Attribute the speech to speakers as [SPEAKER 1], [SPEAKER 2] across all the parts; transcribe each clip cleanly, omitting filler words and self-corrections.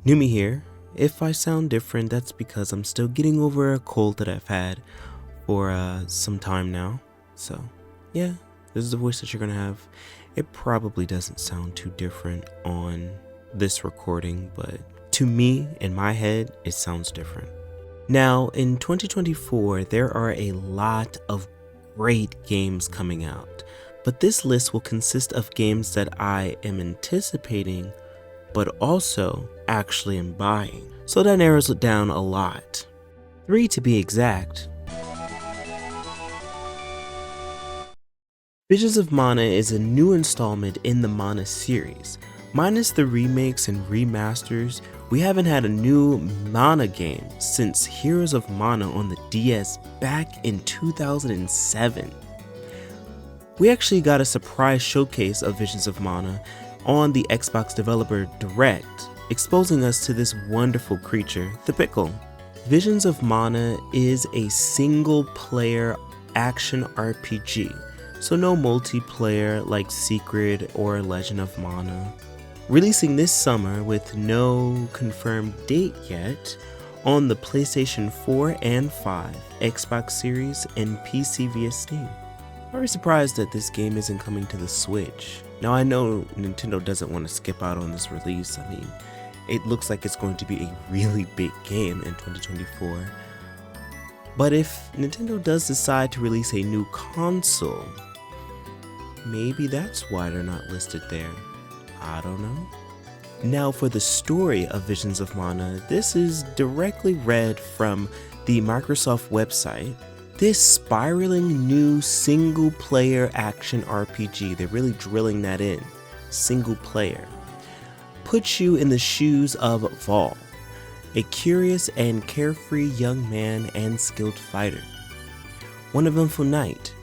[SPEAKER 1] Numi here. If I sound different, that's because I'm still getting over a cold that I've had for some time now. So, yeah, this is the voice that you're gonna have. It probably doesn't sound too different on this recording, but to me, in my head, it sounds different. Now, in 2024, there are a lot of great games coming out, but this list will consist of games that I am anticipating, but also actually am buying. So that narrows it down a lot. 3 to be exact. Visions of Mana is a new installment in the Mana series. Minus the remakes and remasters, we haven't had a new Mana game since Heroes of Mana on the DS back in 2007. We actually got a surprise showcase of Visions of Mana on the Xbox Developer Direct, exposing us to this wonderful creature, the Pickle. Visions of Mana is a single-player action RPG, so no multiplayer like Secret or Legend of Mana. Releasing this summer with no confirmed date yet on the PlayStation 4 and 5, Xbox Series, and PC via Steam. Very surprised that this game isn't coming to the Switch. Now I know Nintendo doesn't want to skip out on this release. I mean, it looks like it's going to be a really big game in 2024. But if Nintendo does decide to release a new console, maybe that's why they're not listed there. I don't know. Now for the story of Visions of Mana, this is directly read from the Microsoft website. This spiraling new single-player action RPG, they're really drilling that in, single player, puts you in the shoes of Vol, a curious and carefree young man and skilled fighter. One eventful night,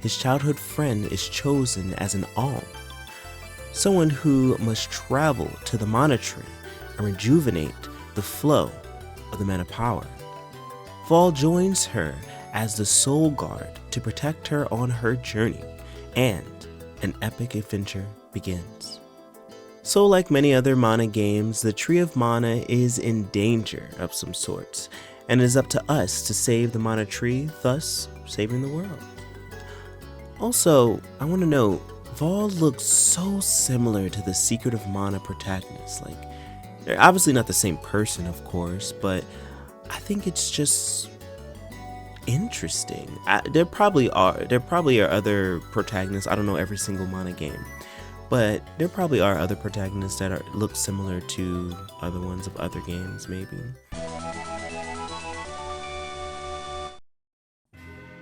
[SPEAKER 1] his childhood friend is chosen as an alm, someone who must travel to the Mana Tree and rejuvenate the flow of the mana power. Vol joins her as the Soul Guard to protect her on her journey, and an epic adventure begins. So like many other Mana games, the Tree of Mana is in danger of some sorts, and it is up to us to save the Mana Tree, thus saving the world. Also, I want to note, Vol looks so similar to the Secret of Mana protagonist. Like, they're obviously not the same person, of course, but I think it's just interesting. There probably are other protagonists. I don't know every single Mana game, but there probably are other protagonists that look similar to other ones of other games, maybe.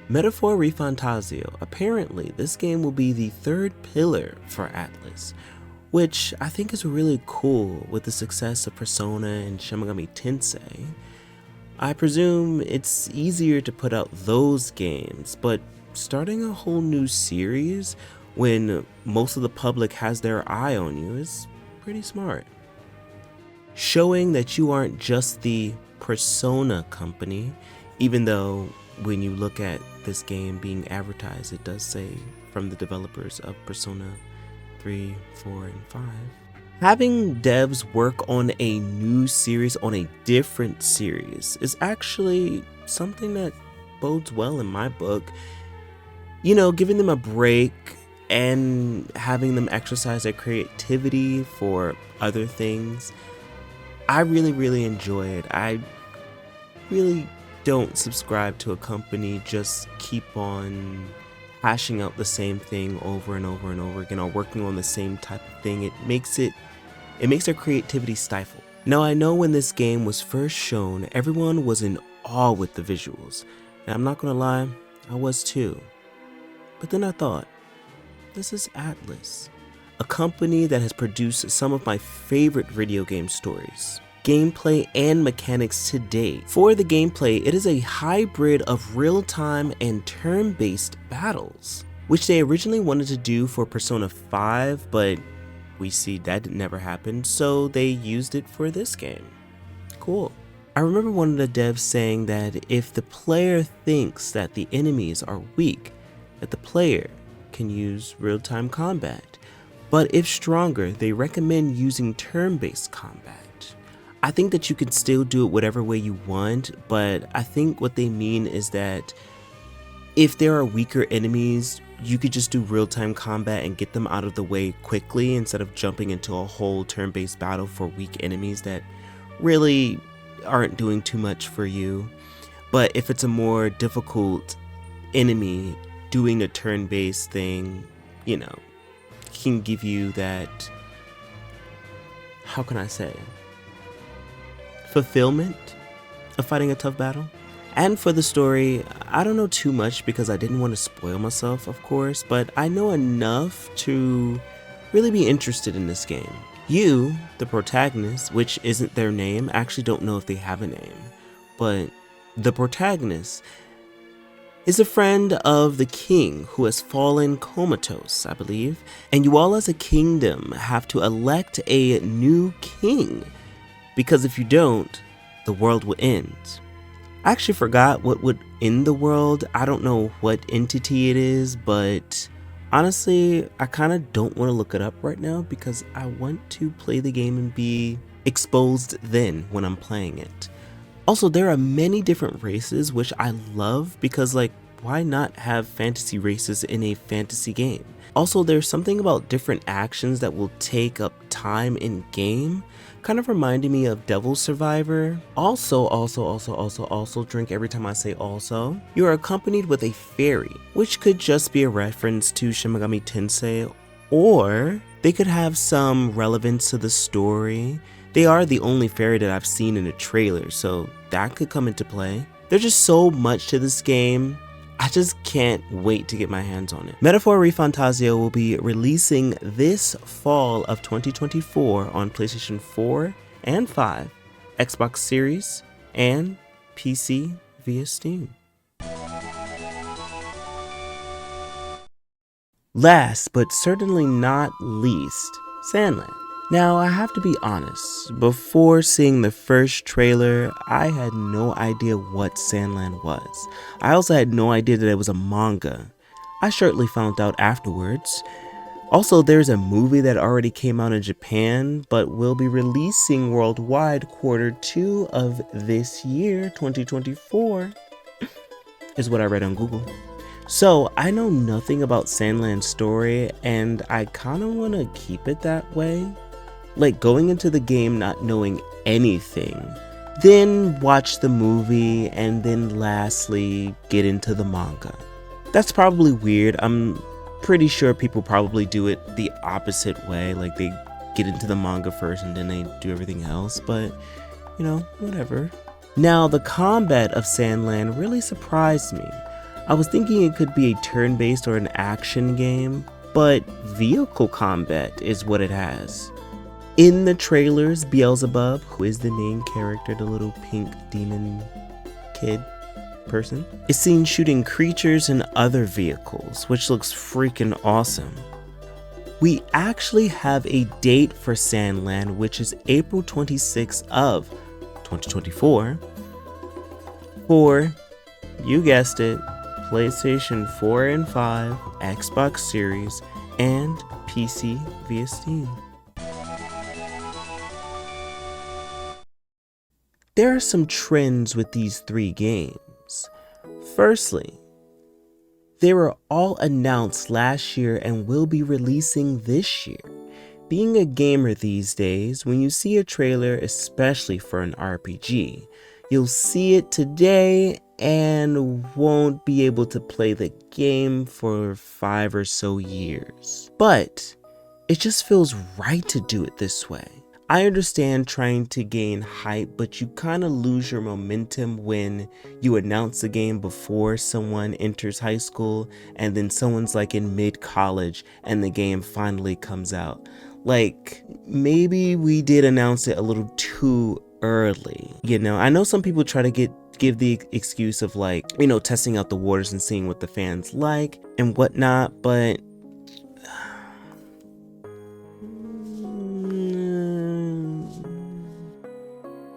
[SPEAKER 1] Metaphor Reantaso. Apparently, this game will be the third pillar for Atlus, which I think is really cool with the success of Persona and Shin Megami Tensei. I presume it's easier to put out those games, but starting a whole new series when most of the public has their eye on you is pretty smart. Showing that you aren't just the Persona company, even though when you look at this game being advertised, it does say from the developers of Persona 3, 4, and 5. Having devs work on a new series on a different series is actually something that bodes well in my book. You know, giving them a break and having them exercise their creativity for other things. I really enjoy it. I really don't subscribe to a company just keep on hashing out the same thing over and over and over again, or working on the same type of thing. It makes their creativity stifle. Now I know when this game was first shown, everyone was in awe with the visuals, and I'm not gonna lie, I was too. But then I thought, this is Atlus, a company that has produced some of my favorite video game stories, gameplay, and mechanics to date. For the gameplay, it is a hybrid of real-time and turn-based battles, which they originally wanted to do for Persona 5, but we see that never happened, so they used it for this game. Cool. I remember one of the devs saying that if the player thinks that the enemies are weak, that the player can use real-time combat, but if stronger, they recommend using turn-based combat. I think that you can still do it whatever way you want, but I think what they mean is that if there are weaker enemies, you could just do real-time combat and get them out of the way quickly instead of jumping into a whole turn-based battle for weak enemies that really aren't doing too much for you. But if it's a more difficult enemy, doing a turn-based thing, you know, can give you that, how can I say, fulfillment of fighting a tough battle. And for the story, I don't know too much because I didn't want to spoil myself, of course, but I know enough to really be interested in this game. You, the protagonist, which isn't their name, I actually don't know if they have a name, but the protagonist is a friend of the king who has fallen comatose, I believe, and you all as a kingdom have to elect a new king, because if you don't, the world will end. I actually forgot what would end the world. I don't know what entity it is, but honestly, I kind of don't want to look it up right now because I want to play the game and be exposed then when I'm playing it. Also, there are many different races, which I love because, like, why not have fantasy races in a fantasy game? Also, there's something about different actions that will take up time in game, kind of reminding me of Devil Survivor. Also, drink every time I say also. You are accompanied with a fairy, which could just be a reference to Shin Megami Tensei, or they could have some relevance to the story. They are the only fairy that I've seen in a trailer, so that could come into play. There's just so much to this game. I just can't wait to get my hands on it. Metaphor Reantaso will be releasing this fall of 2024 on PlayStation 4 and 5, Xbox Series, and PC via Steam. Last but certainly not least, Sandland. Now, I have to be honest, before seeing the first trailer, I had no idea what Sandland was. I also had no idea that it was a manga. I shortly found out afterwards. Also, there's a movie that already came out in Japan, but will be releasing worldwide Q2 of this year, 2024, is what I read on Google. So, I know nothing about Sandland's story, and I kind of want to keep it that way. Like going into the game not knowing anything, then watch the movie, and then lastly get into the manga. That's probably weird. I'm pretty sure people probably do it the opposite way, like they get into the manga first and then they do everything else, but you know, whatever. Now, the combat of Sandland really surprised me. I was thinking it could be a turn-based or an action game, but vehicle combat is what it has. In the trailers, Beelzebub, who is the main character, the little pink demon kid person, is seen shooting creatures and other vehicles, which looks freaking awesome. We actually have a date for Sandland, which is April 26th of 2024 for, you guessed it, PlayStation 4 and 5, Xbox Series, and PC via Steam. There are some trends with these three games. Firstly, they were all announced last year and will be releasing this year. Being a gamer these days, when you see a trailer, especially for an RPG, you'll see it today and won't be able to play the game for 5 or so years. But it just feels right to do it this way. I understand trying to gain hype, but you kind of lose your momentum when you announce the game before someone enters high school and then someone's like in mid-college and the game finally comes out. Like, maybe we did announce it a little too early. You know, I know some people try to give the excuse of like, you know, testing out the waters and seeing what the fans like and whatnot, but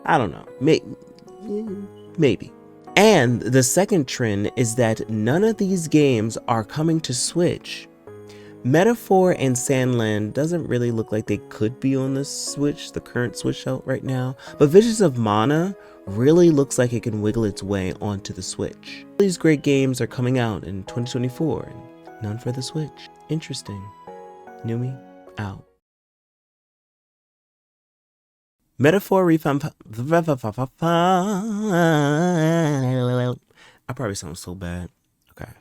[SPEAKER 1] I don't know, maybe. And the second trend is that none of these games are coming to Switch. Metaphor and Sandland doesn't really look like they could be on the Switch, the current Switch out right now, but Visions of Mana really looks like it can wiggle its way onto the Switch. These great games are coming out in 2024 and none for the Switch. Interesting. Numi out. Metaphor refund. I probably sound so bad. Okay.